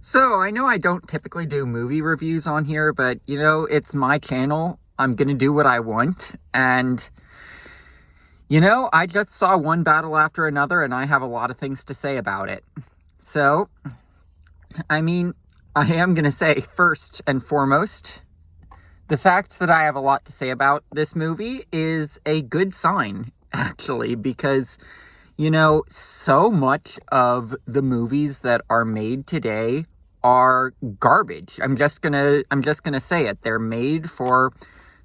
So, I know I don't typically do movie reviews on here, but it's my channel. I'm gonna do what I want. And, I just saw one battle after another, and I have a lot of things to say about it. So, I am gonna say first and foremost, the fact that I have a lot to say about this movie is a good sign, actually, because so much of the movies that are made today are garbage. I'm just gonna say it. They're made for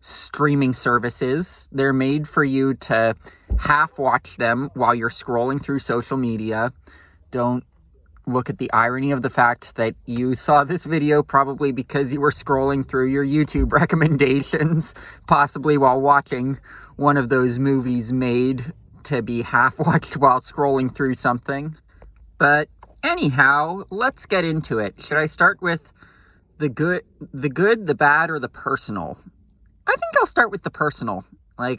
streaming services. They're made for you to half watch them while you're scrolling through social media. Don't look at the irony of the fact that you saw this video probably because you were scrolling through your YouTube recommendations, possibly while watching one of those movies made to be half watched while scrolling through something. But anyhow, let's get into it. Should I start with the good, the bad, or the personal? I think I'll start with the personal. I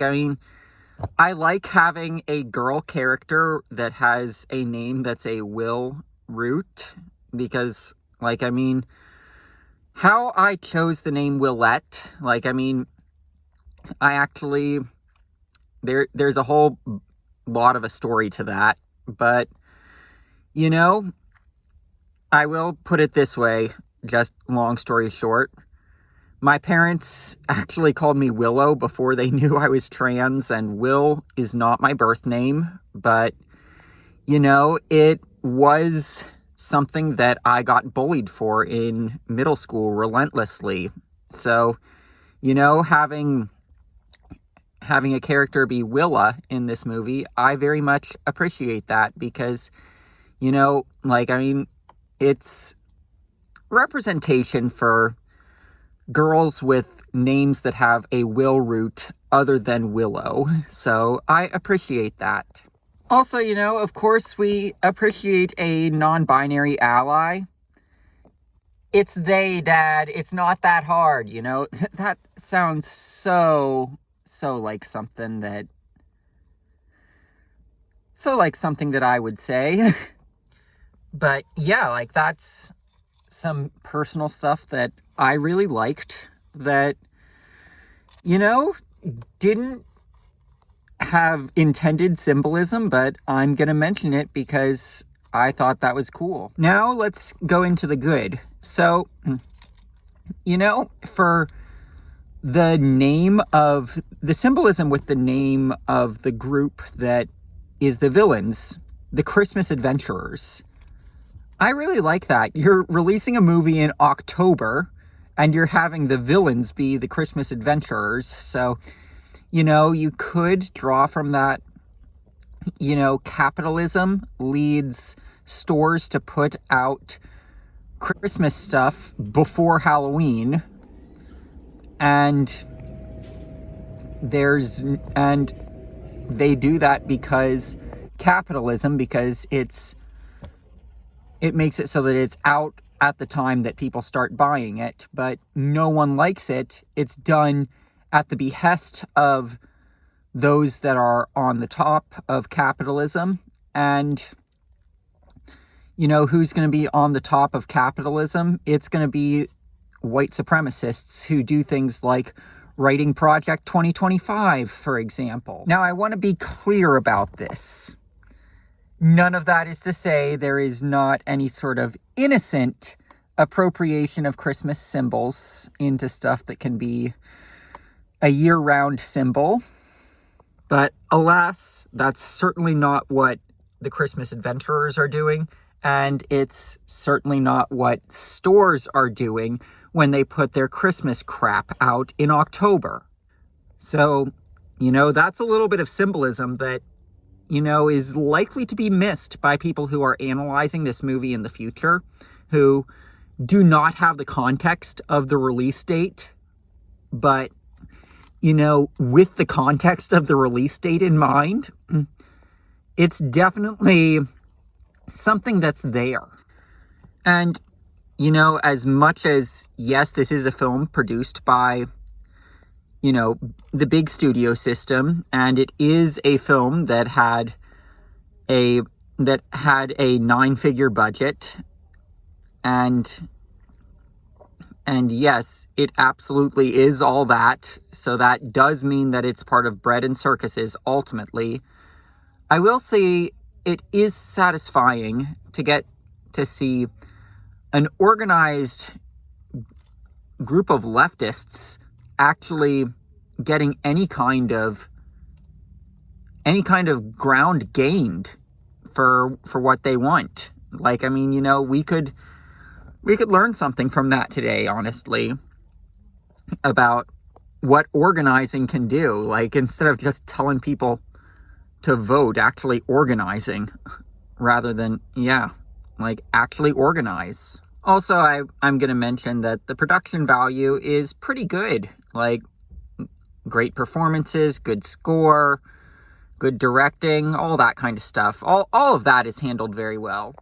like having a girl character that has a name that's a Will root, because how I chose the name Willette, I actually there's a whole lot of a story to that, but I will put it this way, just long story short. My parents actually called me Willow before they knew I was trans, and Will is not my birth name, but it was something that I got bullied for in middle school relentlessly. So, having a character be Willa in this movie, I very much appreciate that because, it's representation for girls with names that have a Will root other than Willow. So I appreciate that. Also, of course, we appreciate a non-binary ally. It's they, Dad. It's not that hard, That sounds so like something that I would say. But yeah, that's some personal stuff that I really liked that, didn't have intended symbolism, but I'm gonna mention it because I thought that was cool. Now let's go into the good. So, for the name of the symbolism with the name of the group that is the villains, the Christmas Adventurers, I really like that. You're releasing a movie in October and you're having the villains be the Christmas Adventurers. So, you could draw from that, capitalism leads stores to put out Christmas stuff before Halloween. And they do that because capitalism, because it makes it so that it's out at the time that people start buying it, but no one likes it. It's done at the behest of those that are on the top of capitalism. And who's going to be on the top of capitalism? It's going to be white supremacists who do things like writing Project 2025, for example. Now, I want to be clear about this. None of that is to say there is not any sort of innocent appropriation of Christmas symbols into stuff that can be a year-round symbol. But alas, that's certainly not what the Christmas Adventurers are doing, and it's certainly not what stores are doing when they put their Christmas crap out in October. So, that's a little bit of symbolism that is likely to be missed by people who are analyzing this movie in the future, who do not have the context of the release date. But, with the context of the release date in mind, it's definitely something that's there. And, as much as, yes, this is a film produced by the big studio system, and it is a film that had a 9-figure budget, And yes, it absolutely is all that. So that does mean that it's part of bread and circuses ultimately. I will say it is satisfying to get to see an organized group of leftists actually getting any kind of ground gained for what they want. Like, I mean, we could learn something from that today, honestly, about what organizing can do. Like, instead of just telling people to vote, actually organizing rather than, actually organize. Also, I'm going to mention that the production value is pretty good. Like, great performances, good score, good directing, all that kind of stuff. All of that is handled very well.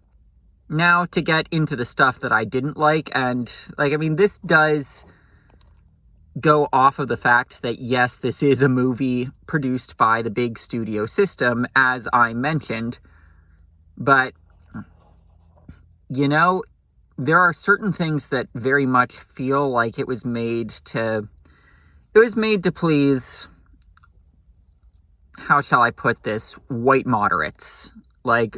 Now, to get into the stuff that I didn't like, and, this does go off of the fact that, yes, this is a movie produced by the big studio system, as I mentioned, but, there are certain things that very much feel like it was made to please, how shall I put this, white moderates. Like,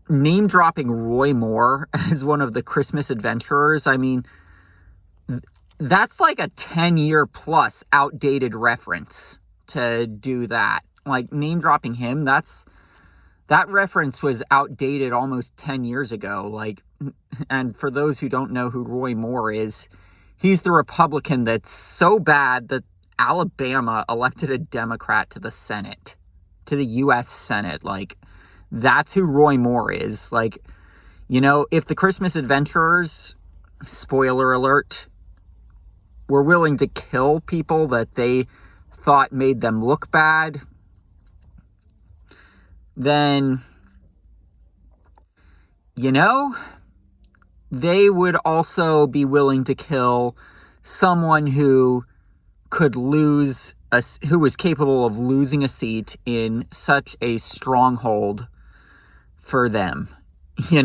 name dropping Roy Moore as one of the Christmas adventurers. I mean, that's like a 10-year plus outdated reference to do that. Like, name dropping him, that reference was outdated almost 10 years ago. Like, and for those who don't know who Roy Moore is, he's the Republican that's so bad that Alabama elected a Democrat to the Senate, to the U.S. Senate. Like, that's who Roy Moore is. Like, if the Christmas adventurers, spoiler alert, were willing to kill people that they thought made them look bad, then, they would also be willing to kill someone who was capable of losing a seat in such a stronghold for them. They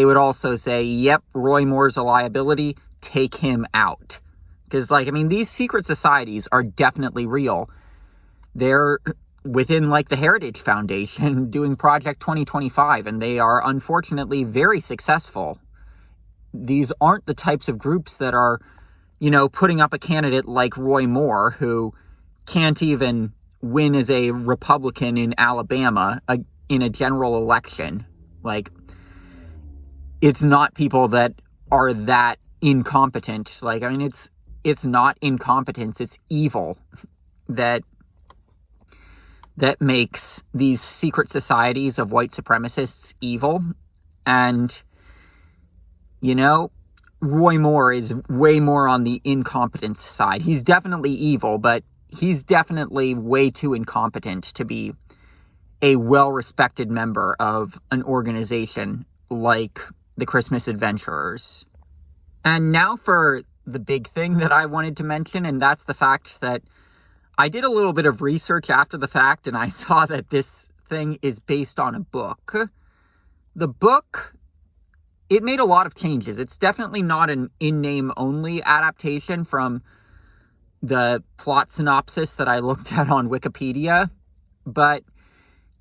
would also say, yep, Roy Moore's a liability, take him out. Because, these secret societies are definitely real. They're within, the Heritage Foundation doing Project 2025, and they are unfortunately very successful. These aren't the types of groups that are, putting up a candidate like Roy Moore, who can't even win as a Republican in Alabama in a general election. Like, it's not people that are that incompetent. It's not incompetence, it's evil that makes these secret societies of white supremacists evil. And, Roy Moore is way more on the incompetence side. He's definitely evil, but he's definitely way too incompetent to be a well-respected member of an organization like the Christmas Adventurers. And now for the big thing that I wanted to mention, and that's the fact that I did a little bit of research after the fact, and I saw that this thing is based on a book. The book, it made a lot of changes. It's definitely not an in-name only adaptation from the plot synopsis that I looked at on Wikipedia. But,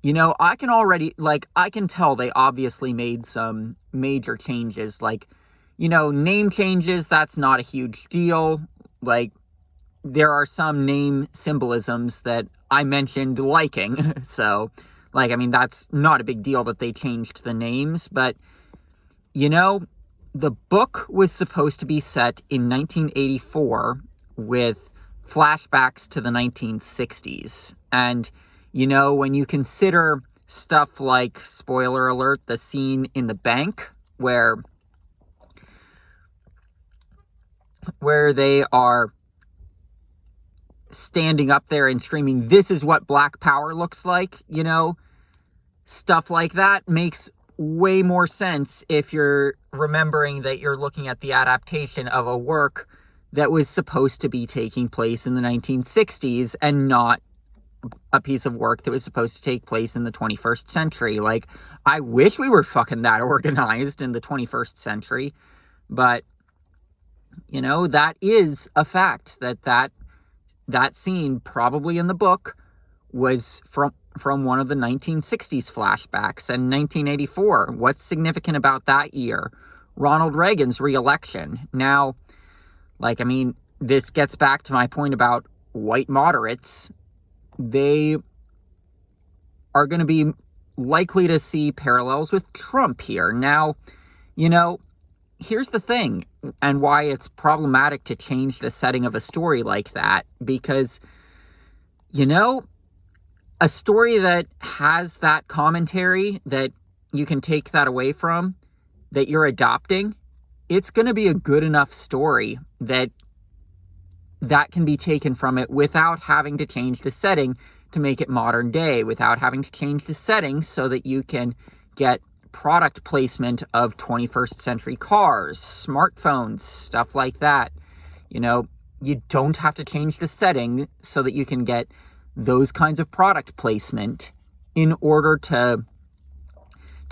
I can tell they obviously made some major changes. Name changes, that's not a huge deal. There are some name symbolisms that I mentioned liking. So, that's not a big deal that they changed the names. But, the book was supposed to be set in 1984 with flashbacks to the 1960s. And, when you consider stuff like, spoiler alert, the scene in the bank where they are standing up there and screaming, "This is what Black Power looks like," stuff like that makes way more sense if you're remembering that you're looking at the adaptation of a work that was supposed to be taking place in the 1960s and not a piece of work that was supposed to take place in the 21st century. Like, I wish we were fucking that organized in the 21st century, but, you know, that is a fact that scene, probably in the book, was from one of the 1960s flashbacks. And 1984, what's significant about that year? Ronald Reagan's re-election. Now, like, I mean, this gets back to my point about white moderates. They are going to be likely to see parallels with Trump here. Now, you know, here's the thing, and why it's problematic to change the setting of a story like that, because, you know, a story that has that commentary, that you can take that away from, that you're adopting, it's going to be a good enough story that can be taken from it without having to change the setting to make it modern day, without having to change the setting so that you can get product placement of 21st century cars, smartphones, stuff like that. You know, you don't have to change the setting so that you can get those kinds of product placement in order to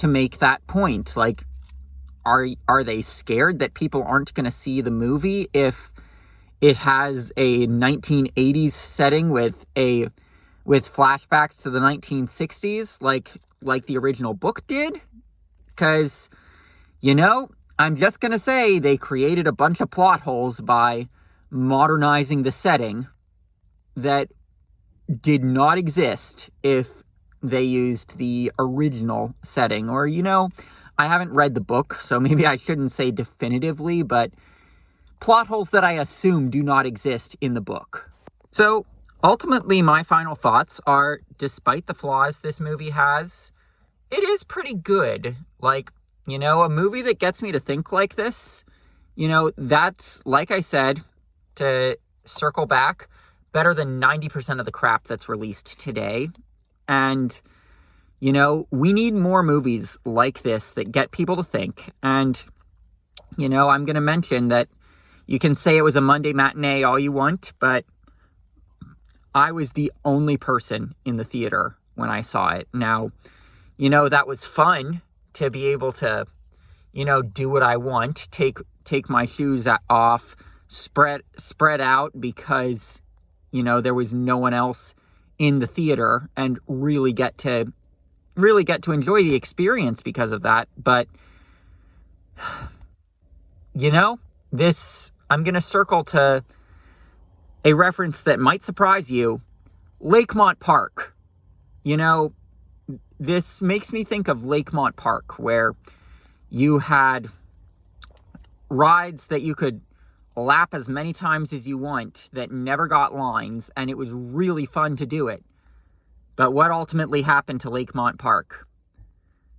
make that point. Like, are they scared that people aren't going to see the movie if it has a 1980s setting with flashbacks to the 1960s like the original book did? Because, you know, I'm just going to say they created a bunch of plot holes by modernizing the setting that did not exist if they used the original setting. Or, you know, I haven't read the book, so maybe I shouldn't say definitively, but plot holes that I assume do not exist in the book. So, ultimately, my final thoughts are, despite the flaws this movie has, it is pretty good. Like, you know, a movie that gets me to think like this, you know, that's, like I said, to circle back, better than 90% of the crap that's released today. And, you know, we need more movies like this that get people to think. And, you know, I'm going to mention that you can say it was a Monday matinee all you want, but I was the only person in the theater when I saw it. Now, you know, that was fun to be able to, you know, do what I want, take my shoes off, spread out, because, you know, there was no one else in the theater, and really get to enjoy the experience because of that. But, you know, this, I'm going to circle to a reference that might surprise you. Lakemont Park. You know, this makes me think of Lakemont Park, where you had rides that you could lap as many times as you want that never got lines, and it was really fun to do it. But what ultimately happened to Lakemont Park?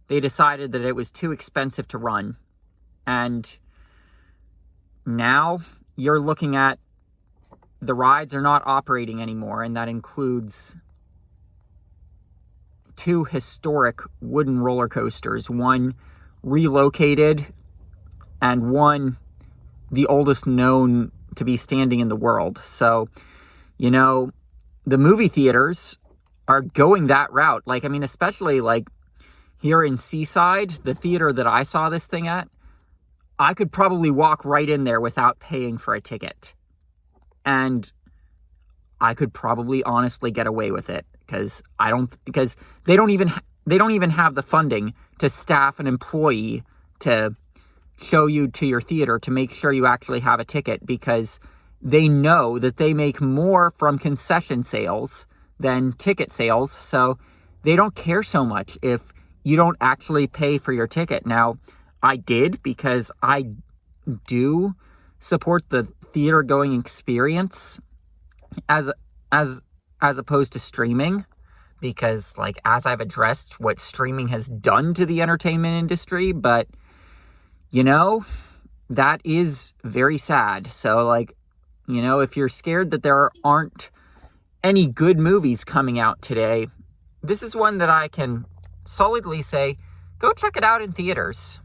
They decided that it was too expensive to run, and now you're looking at the rides are not operating anymore, and that includes 2 historic wooden roller coasters, one relocated and one the oldest known to be standing in the world. So, you know, the movie theaters are going that route. Like, I mean, especially like here in Seaside, the theater that I saw this thing at, I could probably walk right in there without paying for a ticket. And I could probably honestly get away with it because they don't even have the funding to staff an employee to show you to your theater to make sure you actually have a ticket, because they know that they make more from concession sales than ticket sales. So they don't care so much if you don't actually pay for your ticket. Now, I did, because I do support the theater going experience as opposed to streaming, because, like, as I've addressed what streaming has done to the entertainment industry, but, you know, that is very sad. So, like, you know, if you're scared that there aren't any good movies coming out today, this is one that I can solidly say, go check it out in theaters.